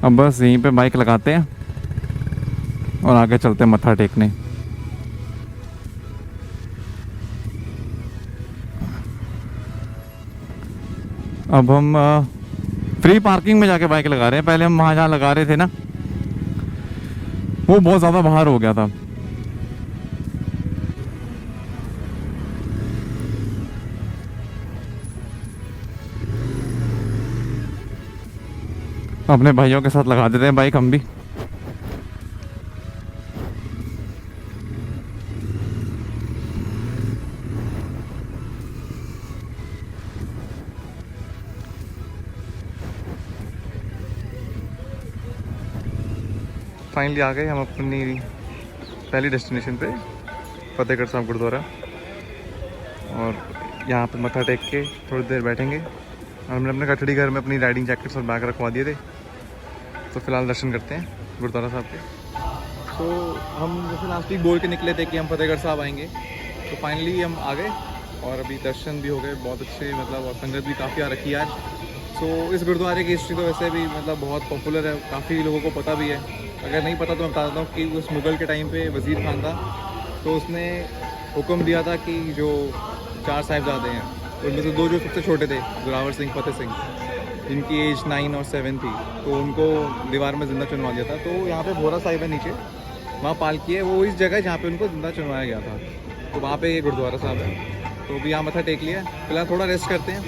Speaker 2: अब बस यहीं पे बाइक लगाते हैं और आगे चलते हैं मत्था टेकने। अब हम फ्री पार्किंग में जाके बाइक लगा रहे हैं। पहले हम वहाँ जहाँ लगा रहे थे ना, वो बहुत ज़्यादा बाहर हो गया था। अपने भाइयों के साथ लगा देते हैं बाइक हम भी। फाइनली आ गए हम अपनी पहली डेस्टिनेशन पे, फतेहगढ़ साहब गुरुद्वारा। और यहाँ पे मत्था टेक के थोड़ी देर बैठेंगे। और हमने अपने कठड़ी घर में अपनी राइडिंग जैकेट्स और बैग रखवा दिए थे, तो फिलहाल दर्शन करते हैं गुरुद्वारा साहब के। तो हम जैसे लास्ट वीक बोल के निकले थे कि हम फतेहगढ़ साहब आएंगे, तो फाइनली हम आ गए और अभी दर्शन भी हो गए बहुत अच्छे, मतलब और संगत भी काफ़ी आ रखी है आज। तो इस गुरुद्वारे की हिस्ट्री तो वैसे भी मतलब बहुत पॉपुलर है, काफ़ी लोगों को पता भी है। अगर नहीं पता तो मैं बता देता हूँ कि उस मुग़ल के टाइम पे वज़ीर खान था, तो उसने हुक्म दिया था कि जो 4 साहिबजादे हैं उनमें से 2 जो सबसे छोटे थे, जोरावर सिंह, फतेह सिंह, जिनकी एज 9 और 7 थी, तो उनको दीवार में ज़िंदा चुनवा दिया था। तो यहाँ पे भोरा साहिब है नीचे, वहाँ पालकी है, वो इस जगह जहाँ पे उनको ज़िंदा चुनवाया गया था, तो वहाँ पे ये गुरुद्वारा साहब है। तो अभी यहाँ मत्था टेक लिया, फिलहाल थोड़ा रेस्ट करते हैं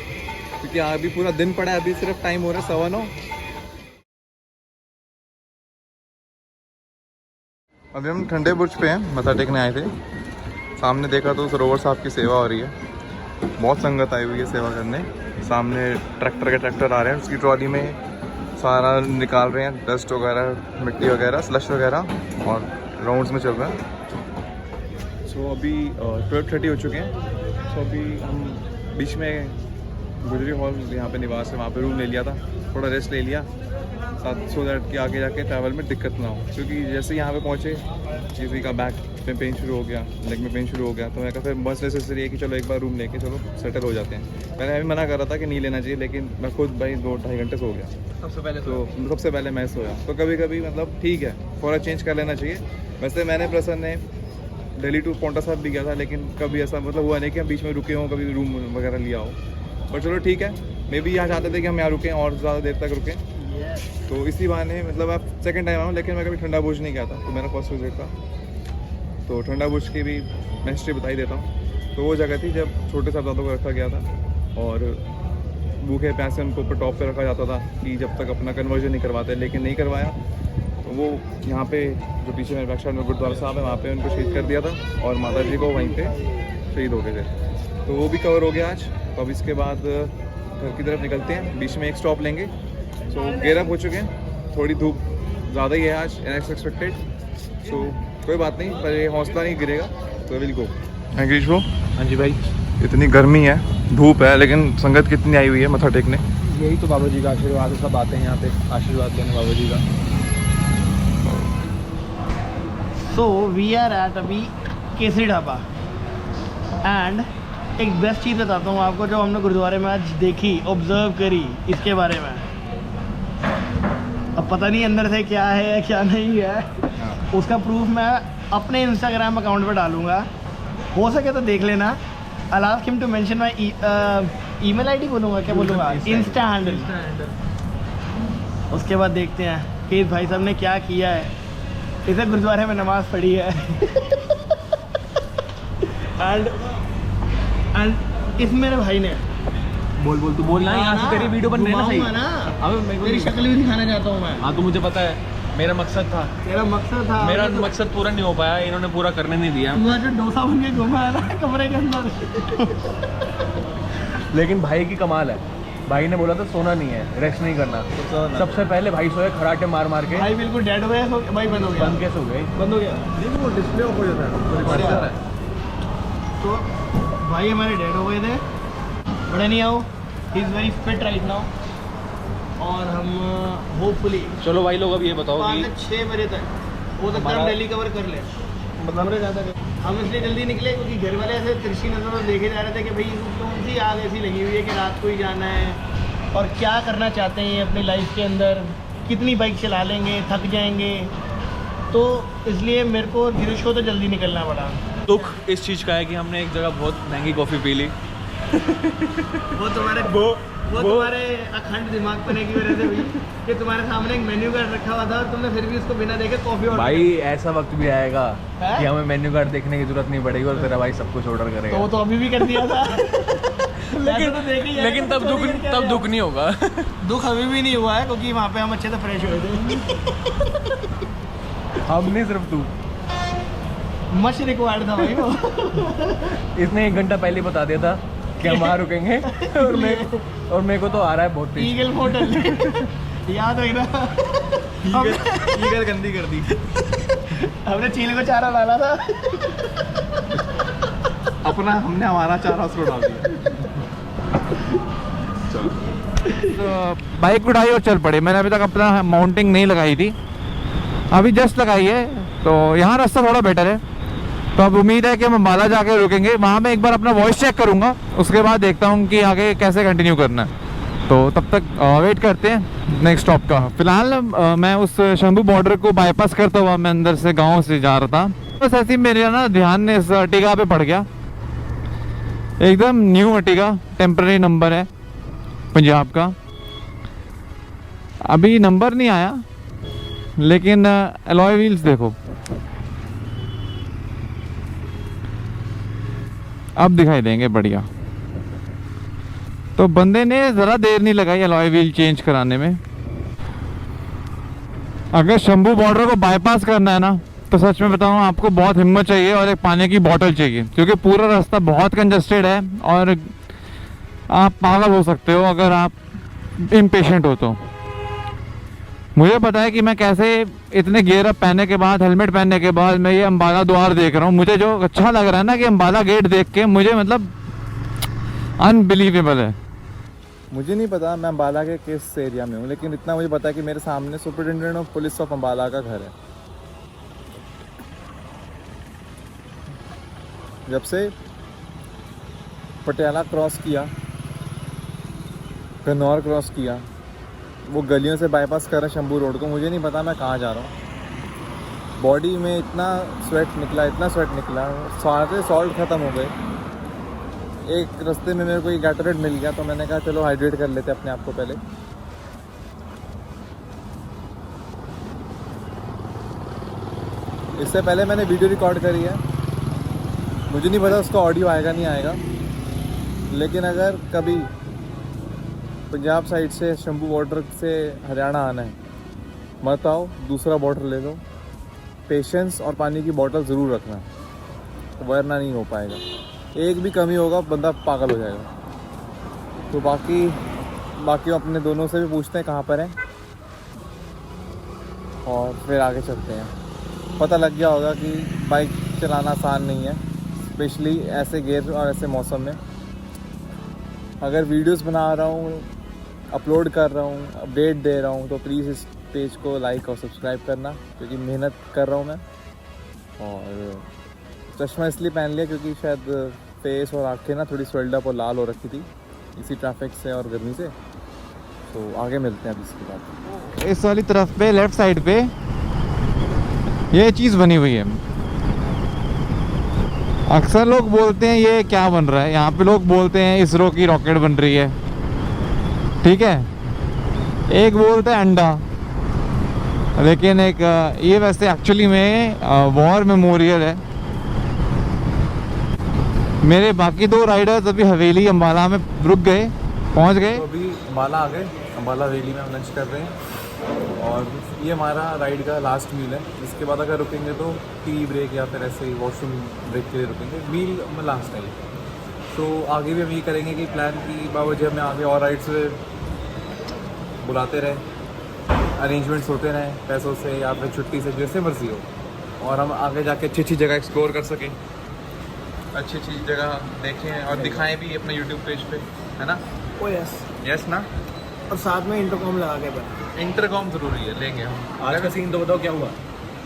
Speaker 2: क्योंकि अभी पूरा दिन पड़ा है। अभी सिर्फ टाइम हो रहा है 9:15। अभी हम ठंडे बुर्ज पे हैं, मत्था टेकने आए थे। सामने देखा तो सरोवर साहब की सेवा हो रही है, बहुत संगत आई हुई है सेवा करने। सामने ट्रैक्टर आ रहे हैं, उसकी ट्रॉली में सारा निकाल रहे हैं, डस्ट वगैरह, मिट्टी वगैरह, स्लश वगैरह, और राउंड्स में चल रहा है। सो अभी 12:30 हो चुके हैं। सो अभी हम बीच में गुजरी हॉल यहाँ पे निवास है, वहाँ पे रूम ले लिया था, थोड़ा रेस्ट ले लिया साथ, सो दैट कि आगे जाके ट्रैवल में दिक्कत ना हो। क्योंकि जैसे यहाँ पे पहुँचे किसी का बैक में पेन शुरू हो गया, लेग में पेन शुरू हो गया, तो मैं कहा फिर बस नेसेसरी है कि चलो एक बार रूम लेके चलो सेटल हो जाते हैं। मैंने अभी मना कर रहा था कि नहीं लेना चाहिए, लेकिन मैं खुद भाई 2-2.5 घंटे सो गया सबसे पहले मैं सोया। तो कभी कभी मतलब ठीक है, थोड़ा चेंज कर लेना चाहिए। वैसे मैंने प्रसन्न ने दिल्ली टू पोंटा साहब भी गया था, लेकिन कभी ऐसा मतलब हुआ नहीं कि हम बीच में रुके हों, कभी रूम वगैरह लिया हो। पर चलो ठीक है, मे बी यहाँ चाहते थे कि हम यहाँ रुकें और ज़्यादा देर तक रुकें,
Speaker 1: तो इसी बहाने मतलब आप सेकंड टाइम आया हूँ, लेकिन मैं कभी ठंडा बुर्ज नहीं गया था, तो मेरा फर्स्ट विजिट था। तो ठंडा बुर्ज की भी मैं हिस्ट्री बता ही देता हूँ। तो वो जगह थी जब छोटे साहबजादों को रखा गया था और भूखे प्यासे उनको ऊपर टॉप पे रखा जाता था कि जब तक अपना कन्वर्जन नहीं करवाते, लेकिन नहीं करवाया तो वो यहाँ पे जो पीछे मेरे बैक साइड में गुरुद्वारा साहब है वहाँ पे उनको शहीद कर दिया था और माता जी को वहीं पे शहीद हो गए थे। तो वो भी कवर हो गया आज। तो अब इसके बाद घर की तरफ निकलते हैं, बीच में एक स्टॉप लेंगे। सो गेयर अप हो चुके हैं, थोड़ी धूप ज़्यादा ही है आज अनएक्सपेक्टेड। सो कोई बात नहीं, पर ये हौसला नहीं गिरेगा, तो विल गो। अंग्रेज वो
Speaker 3: हाँ जी भाई,
Speaker 1: इतनी गर्मी है, धूप है, लेकिन संगत कितनी आई हुई है मत्था टेकने।
Speaker 3: यही तो बाबा जी का आशीर्वाद है, सब आते हैं यहाँ पे आशीर्वाद लेने बाबा जी का।
Speaker 5: सो वी आर एट अभी केसरी ढाबा एंड एक बेस्ट चीज़ बताता हूँ आपको जो हमने गुरुद्वारे में आज देखी, ऑब्जर्व करी इसके बारे में। अब पता नहीं अंदर से क्या है क्या नहीं है, उसका प्रूफ मैं अपने इंस्टाग्राम अकाउंट पर डालूँगा, हो सके तो देख लेना। I'll ask him to mention my email ID बोलूँगा, क्या बोलूँगा, इंस्टा हैंडल। उसके बाद देखते हैं कि इस भाई साहब ने क्या किया है। इसे गुरुद्वारे में नमाज़ पढ़ी है एंड इस मेरे भाई ने
Speaker 3: बोल बोल, तू बोलना है, यहाँ से तेरी वीडियो बन रही है ना सही।
Speaker 5: घुमाऊंगा ना,
Speaker 3: अब मेरे को
Speaker 5: तेरी शक्ल भी दिखाना चाहता हूँ मैं।
Speaker 3: हाँ तो मुझे पता है, मेरा मकसद था,
Speaker 5: तेरा मकसद था,
Speaker 3: मेरा मकसद पूरा नहीं हो पाया, इन्होंने पूरा करने नहीं दिया।
Speaker 5: तू जो डोसा बन के घुमा है ना कमरे के अंदर।
Speaker 3: लेकिन भाई की कमाल है, भाई ने बोला था सोना नहीं है, रेस्ट नहीं करना। सबसे पहले भाई सोए खराटे मार मार के।
Speaker 5: भाई बिल्कुल डेड हो गया, भाई बंद हो गया।
Speaker 3: बंद कैसे हो गई?
Speaker 5: बंद हो गया,
Speaker 1: वो डिस्प्ले ऑफ हो जाता है।
Speaker 5: तो भाई हमारे डेड हो गए थे, बड़े नहीं आओ, he is very fit right now. और हम होपफुली
Speaker 3: चलो भाई लोग अब ये बताओ
Speaker 5: 5-6 बजे तक हो सकता है हम दिल्ली कवर कर ले, मतलब ज़्यादा। हम इसलिए जल्दी निकले क्योंकि घर वाले ऐसे तिरछी नज़रों से देखे जा रहे थे कि भाई कौन सी आग ऐसी लगी हुई है कि रात को ही जाना है, और क्या करना चाहते हैं अपनी लाइफ के अंदर, कितनी बाइक चला लेंगे, थक जाएंगे। तो इसलिए मेरे को गिरीश को तो जल्दी निकलना पड़ा।
Speaker 3: दुख इस चीज़ का है कि हमने एक जगह बहुत महंगी कॉफ़ी पी ली।
Speaker 5: वो तुम्हारे अखंड दिमाग पने की वजह से हुई कि तुम्हारे सामने एक मेन्यू कार्ड रखा हुआ था और तुमने फिर भी उसको बिना देखे कॉफ़ी ऑर्डर।
Speaker 3: भाई ऐसा वक्त भी आएगा
Speaker 5: है?
Speaker 3: कि हमें मेन्यू कार्ड देखने की जरूरत नहीं पड़ेगी और तेरा भाई सब कुछ ऑर्डर
Speaker 5: तो
Speaker 3: करेगा।
Speaker 5: वो तो अभी भी कर दिया था।
Speaker 3: लेकिन तब दुख नहीं होगा।
Speaker 5: दुख अभी भी नहीं हुआ है क्योंकि वहाँ पे हम अच्छे से फ्रेश हुए थे।
Speaker 3: हम नहीं, सिर्फ तू।
Speaker 5: मच रिक्वायर्ड था भाई वो।
Speaker 3: इसने 1 घंटा पहले बता दिया था कि हम वहाँ रुकेंगे और मेरे को तो आ रहा है बहुत तेज।
Speaker 5: ईगल होटल याद है ना,
Speaker 1: ईगल गंदी कर दी।
Speaker 5: हमने चील को चारा डाला था,
Speaker 1: अपना हमने हमारा चारा उसको डाल दिया।
Speaker 2: तो बाइक उठाई और चल पड़े। मैंने अभी तक अपना माउंटिंग नहीं लगाई थी, अभी जस्ट लगाई है। तो यहाँ रास्ता थोड़ा बेटर है, तो अब उम्मीद है कि हम अम्बाला जाके रुकेंगे। वहाँ मैं एक बार अपना वॉइस चेक करूँगा, उसके बाद देखता हूँ कि आगे कैसे कंटिन्यू करना है। तो तब तक वेट करते हैं नेक्स्ट स्टॉप का। फिलहाल मैं उस शंभू बॉर्डर को बाईपास करता हुआ मैं अंदर से गाँव से जा रहा था। बस ऐसे ही मेरे ना ध्यान इस अर्टिगा पे पड़ गया, एकदम न्यू अर्टिगा, टेम्पररी नंबर है पंजाब का। अभी नंबर नहीं आया, लेकिन अलॉय व्हील्स देखो, अब दिखाई देंगे बढ़िया। तो बंदे ने ज़रा देर नहीं लगाई अलॉय व्हील चेंज कराने में। अगर शंभू बॉर्डर को बाईपास करना है ना, तो सच में बताऊँ आपको बहुत हिम्मत चाहिए और एक पानी की बोतल चाहिए, क्योंकि पूरा रास्ता बहुत कंजस्टेड है और आप पागल हो सकते हो अगर आप इम्पेशेंट हो तो। मुझे पता है कि मैं कैसे इतने गियर अप पहनने के बाद, हेलमेट पहनने के बाद मैं ये अम्बाला द्वार देख रहा हूँ। मुझे जो अच्छा लग रहा है ना कि अम्बाला गेट देख के मुझे मतलब अनबिलीवेबल है।
Speaker 1: मुझे नहीं पता मैं अम्बाला के किस एरिया में हूँ, लेकिन इतना मुझे पता है कि मेरे सामने superintendent of police of Ambala का घर है। जब से पटियाला क्रॉस किया, गन्नौर क्रॉस किया, वो गलियों से बाईपास कर रहे शंभू रोड को, मुझे नहीं पता मैं कहाँ जा रहा हूँ। बॉडी में इतना स्वेट निकला, सारे सॉल्ट ख़त्म हो गए। एक रास्ते में मेरे को एक गैटरेट मिल गया, तो मैंने कहा चलो हाइड्रेट कर लेते अपने आप को पहले। इससे पहले मैंने वीडियो रिकॉर्ड करी है, मुझे नहीं पता उसका ऑडियो आएगा नहीं आएगा, लेकिन अगर कभी पंजाब साइड से शंभू बॉर्डर से हरियाणा आना है, मत आओ, दूसरा बॉर्डर ले लो, पेशेंस और पानी की बोतल ज़रूर रखना, वरना नहीं हो पाएगा। एक भी कमी होगा बंदा पागल हो जाएगा। तो बाकी अपने दोनों से भी पूछते हैं कहाँ पर हैं और फिर आगे चलते हैं। पता लग गया होगा कि बाइक चलाना आसान नहीं है, स्पेशली ऐसे गियर और ऐसे मौसम में। अगर वीडियोस बना रहा हूँ, अपलोड कर रहा हूँ, अपडेट दे रहा हूँ, तो प्लीज़ इस पेज को लाइक और सब्सक्राइब करना, क्योंकि मेहनत कर रहा हूँ मैं। और चश्मा इसलिए पहन लिया क्योंकि शायद फेस और आँखें ना थोड़ी स्वेल्ड अप और लाल हो रखी थी इसी ट्रैफिक से और गर्मी से। तो आगे मिलते हैं अभी इसके बाद।
Speaker 2: इस वाली तरफ पे लेफ्ट साइड पे ये चीज़ बनी हुई है। अक्सर लोग बोलते हैं ये क्या बन रहा है, यहाँ पे लोग बोलते हैं इसरो की रॉकेट बन रही है, ठीक है। एक बोलते हैं अंडा, लेकिन एक ये वैसे एक्चुअली में वॉर मेमोरियल है। मेरे बाकी दो राइडर्स अभी हवेली अम्बाला में रुक गए, पहुंच गए।
Speaker 1: तो अभी अम्बाला आ गए, अम्बाला हवेली में हम लंच कर रहे हैं और ये हमारा राइड का लास्ट मील है। इसके बाद अगर रुकेंगे तो टी ब्रेक या फिर ऐसे ही वॉशरूम ब्रेक के लिए रुकेंगे। मील में लास्ट है। तो आगे भी हम ये करेंगे कि प्लान की बावजूद हमें आगे और राइड्स बुलाते रहे, अरेंजमेंट्स होते रहें पैसों से या फिर छुट्टी से, जैसे मर्जी हो, और हम आगे जाके अच्छी अच्छी जगह एक्सप्लोर कर सकें, अच्छी अच्छी जगह देखें और दिखाएं भी अपने यूट्यूब पेज पे, है ना।
Speaker 5: ओ यस
Speaker 1: यस ना।
Speaker 5: और साथ में इंटरकॉम लगा के बैठ।
Speaker 1: इंटरकॉम ज़रूरी है, लेंगे हम।
Speaker 3: आज का सीन तो बताओ क्या हुआ।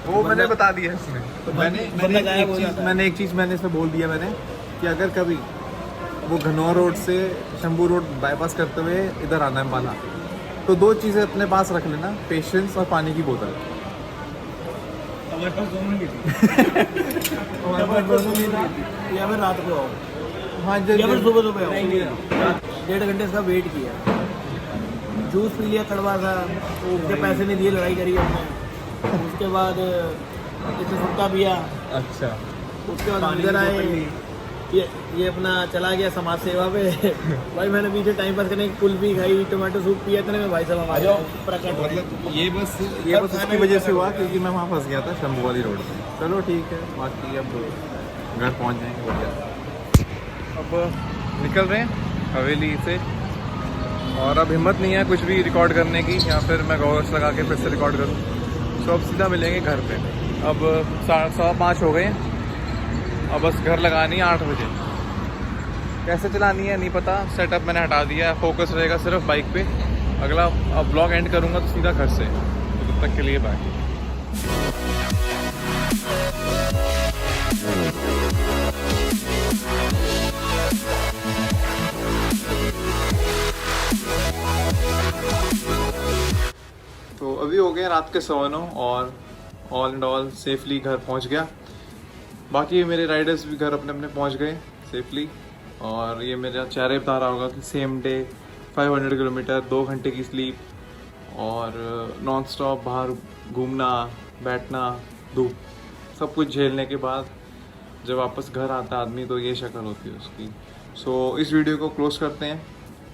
Speaker 1: वो मैंने बता दिया इसमें।
Speaker 5: तो
Speaker 1: मैंने एक चीज़ मैंने इसमें बोल दिया मैंने कि अगर कभी वो घनौर रोड से शंभू रोड बाईपास करते हुए इधर आना है अम्बाला, तो दो चीज़ें अपने पास रख लेना, पेशेंस और पानी की बोतल।
Speaker 5: हमारे पास दोनों नहीं थी। हमारे पास दोनों नहीं थी। या फिर रात को आओ,
Speaker 1: हाँ
Speaker 5: या फिर सुबह आओ। 1.5 घंटे इसका वेट किया, जूस पी लिया कड़वा था, उसके पैसे नहीं दिए, लड़ाई करी हमने। उसके बाद इसे सुट्टा पिया।
Speaker 1: अच्छा।
Speaker 5: उसके बाद अंदर आए, ये अपना चला गया समाज सेवा पे। भाई मैंने पीछे टाइम पास करने की कुल्फी खाई, टोमेटो सूप पिया, इतने में भाई साहब हम आ जाओ प्रकट।
Speaker 1: मतलब ये बस उसकी वजह से हुआ क्योंकि मैं वहाँ फंस गया था शंभू वाली रोड पे। चलो ठीक है, बाकी अब घर पहुँच जाएंगे बढ़िया। अब निकल रहे हैं हवेली से और अब हिम्मत नहीं है कुछ भी रिकॉर्ड करने की, या फिर मैं गॉगल्स लगा के फिर से रिकॉर्ड करूँ। तो अब सीधा मिलेंगे घर पे। अब 5:15 हो गए हैं, अब बस घर लगानी है 8 बजे। कैसे चलानी है नहीं पता, सेटअप मैंने हटा दिया है, फोकस रहेगा सिर्फ बाइक पे। अगला अब ब्लॉग एंड करूँगा तो सीधा घर से। तो तब तक के लिए बाय। तो अभी हो गए रात के 9:15 और ऑल एंड ऑल सेफली घर पहुंच गया। बाकी मेरे राइडर्स भी घर अपने अपने पहुंच गए सेफली। और ये मेरा चेहरे बता रहा होगा कि सेम डे 500 किलोमीटर, 2 घंटे की स्लीप और नॉन स्टॉप बाहर घूमना, बैठना, धूप, सब कुछ झेलने के बाद जब वापस घर आता है आदमी, तो ये शक्ल होती है उसकी। सो इस वीडियो को क्लोज करते हैं।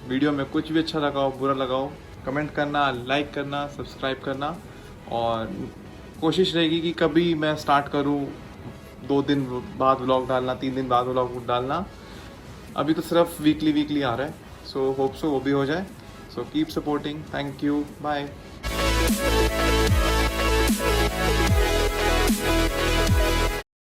Speaker 1: वीडियो में कुछ भी अच्छा लगा हो, बुरा लगा हो, कमेंट करना, लाइक करना, सब्सक्राइब करना। और कोशिश रहेगी कि कभी मैं स्टार्ट करूं 2 दिन बाद व्लॉग डालना, 3 दिन बाद व्लॉग डालना। अभी तो सिर्फ वीकली आ रहा है। सो होप सो वो भी हो जाए। So keep supporting. Thank you, bye.